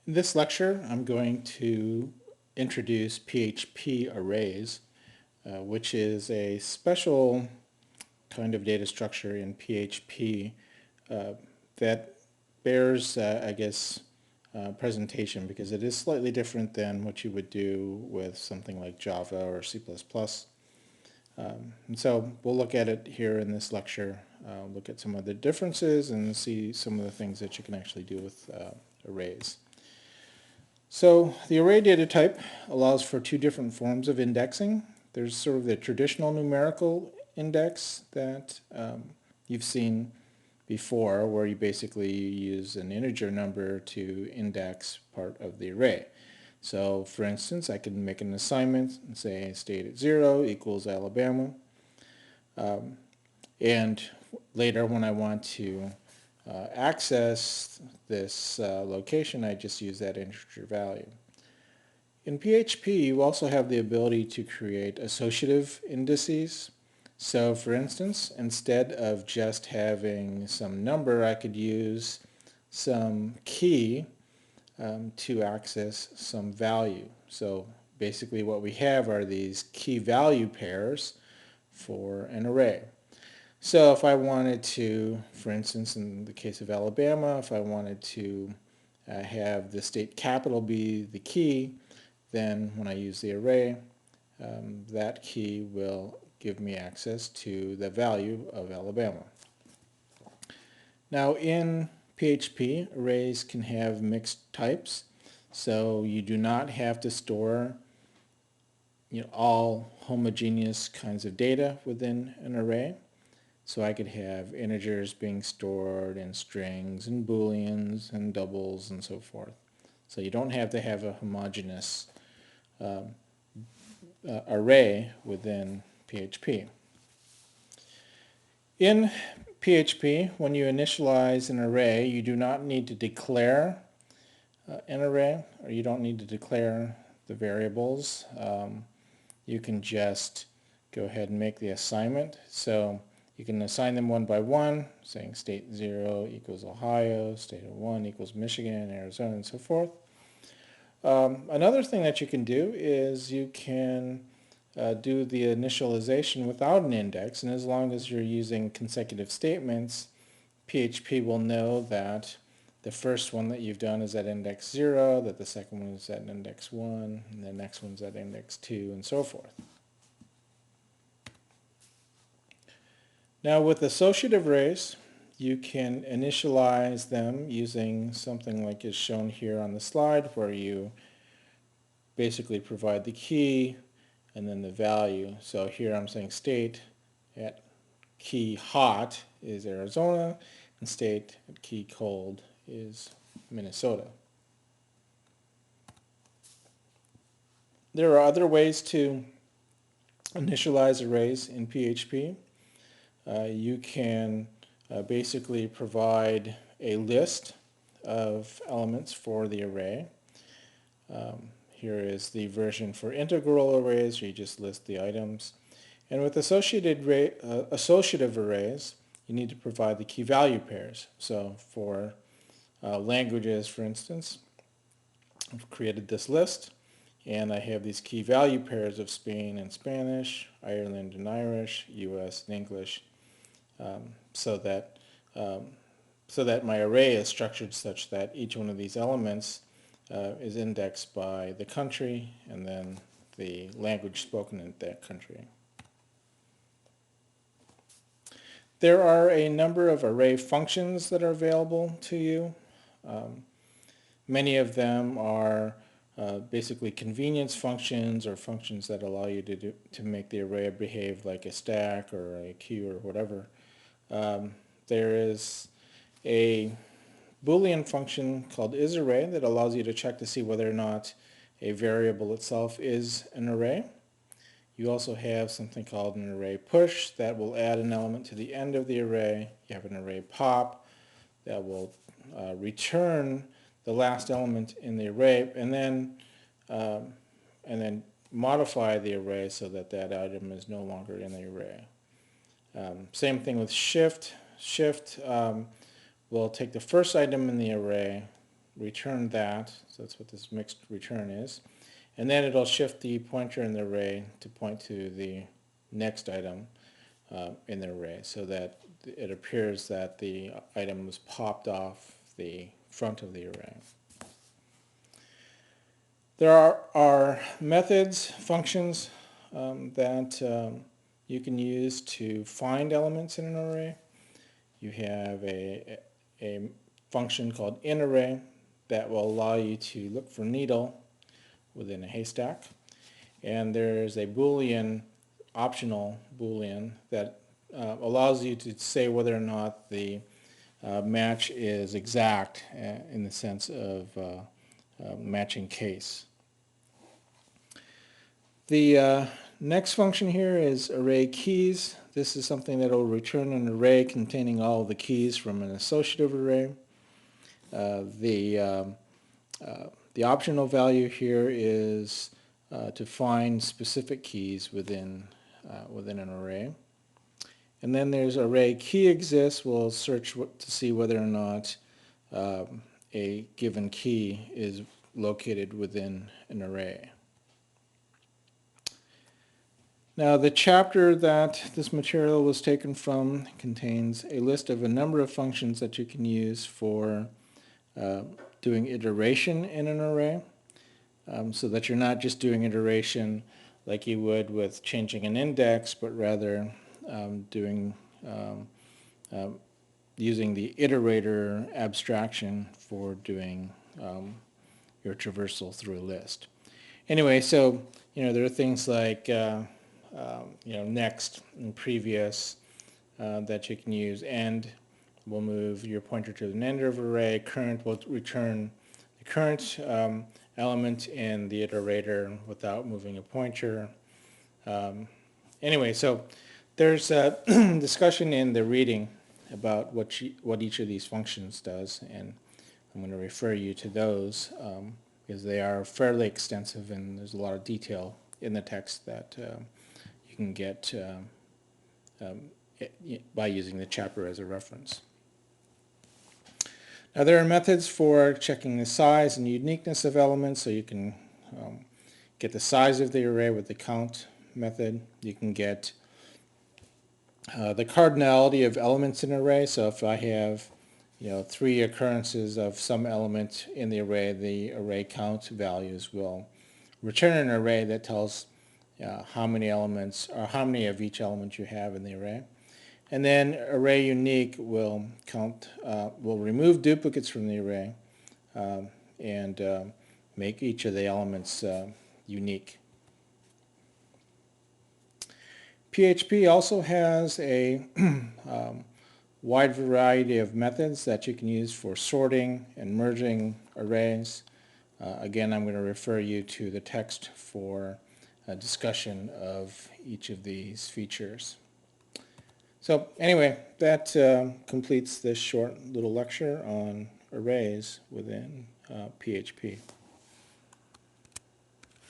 In this lecture, I'm going to introduce PHP arrays, which is a special kind of data structure in PHP that bears, presentation because it is slightly different than what you would do with something like Java or C++. And so we'll look at it here in this lecture, look at some of the differences and see some of the things that you can actually do with arrays. So the array data type allows for two different forms of indexing. There's sort of the traditional numerical index that you've seen before, where you basically use an integer number to index part of the array. So for instance, I can make an assignment and say state at 0 equals Alabama. And later when I want to access this location, I just use that integer value. In PHP, you also have the ability to create associative indices. So for instance, instead of just having some number, I could use some key to access some value. So basically what we have are these key value pairs for an array. So if I wanted to, for instance, in the case of Alabama, if I wanted to have the state capital be the key, then when I use the array, that key will give me access to the value of Alabama. Now in PHP, arrays can have mixed types, so you do not have to store all homogeneous kinds of data within an array. So I could have integers being stored in strings and booleans and doubles and so forth. So you don't have to have a homogeneous array within PHP. In PHP, when you initialize an array, you do not need to declare an array, or you don't need to declare the variables. You can just go ahead and make the assignment. So you can assign them one by one, saying state 0 equals Ohio, state 1 equals Michigan, Arizona, and so forth. Another thing that you can do is you can do the initialization without an index, and as long as you're using consecutive statements, PHP will know that the first one that you've done is at index 0, that the second one is at index 1, and the next one's at index 2, and so forth. Now with associative arrays, you can initialize them using something like is shown here on the slide, where you basically provide the key and then the value. So here I'm saying state at key hot is Arizona, and state at key cold is Minnesota. There are other ways to initialize arrays in PHP. You can basically provide a list of elements for the array. Here is the version for integral arrays, where you just list the items. And with associative arrays, you need to provide the key value pairs. So for languages, for instance, I've created this list, and I have these key value pairs of Spain and Spanish, Ireland and Irish, US and English, so that my array is structured such that each one of these elements is indexed by the country and then the language spoken in that country. There are a number of array functions that are available to you. Many of them are basically convenience functions, or functions that allow you to make the array behave like a stack or a queue or whatever. There is a Boolean function called isArray that allows you to check to see whether or not a variable itself is an array. You also have something called an array push that will add an element to the end of the array. You have an array pop that will return the last element in the array, and then modify the array so that that item is no longer in the array. Same thing with shift. Shift will take the first item in the array, return that, so that's what this mixed return is, and then it'll shift the pointer in the array to point to the next item in the array, so that it appears that the item was popped off the front of the array. There are methods, functions that you can use to find elements in an array. You have a function called inArray that will allow you to look for needle within a haystack. And there's a Boolean, optional Boolean, that allows you to say whether or not the match is exact in the sense of matching case. The next function here is array keys. This is something that will return an array containing all of the keys from an associative array. The optional value here is to find specific keys within an array. And then there's array key exists. We'll search to see whether or not a given key is located within an array. Now, the chapter that this material was taken from contains a list of a number of functions that you can use for doing iteration in an array, so that you're not just doing iteration like you would with changing an index, but rather using the iterator abstraction for doing your traversal through a list. Anyway, so there are things like next and previous that you can use. And will move your pointer to the end of array. Current will return the current element in the iterator without moving a pointer. Anyway, so there's a discussion in the reading about what each of these functions does, and I'm going to refer you to those because they are fairly extensive and there's a lot of detail in the text that you can get by using the chapter as a reference. Now, there are methods for checking the size and uniqueness of elements, so you can get the size of the array with the count method. You can get the cardinality of elements in an array, so if I have 3 occurrences of some element in the array count values will return an array that tells how many elements or how many of each element you have in the array. And then array unique will will remove duplicates from the array and make each of the elements unique. PHP also has a wide variety of methods that you can use for sorting and merging arrays. Again, I'm going to refer you to the text for a discussion of each of these features. So anyway, that completes this short little lecture on arrays within PHP.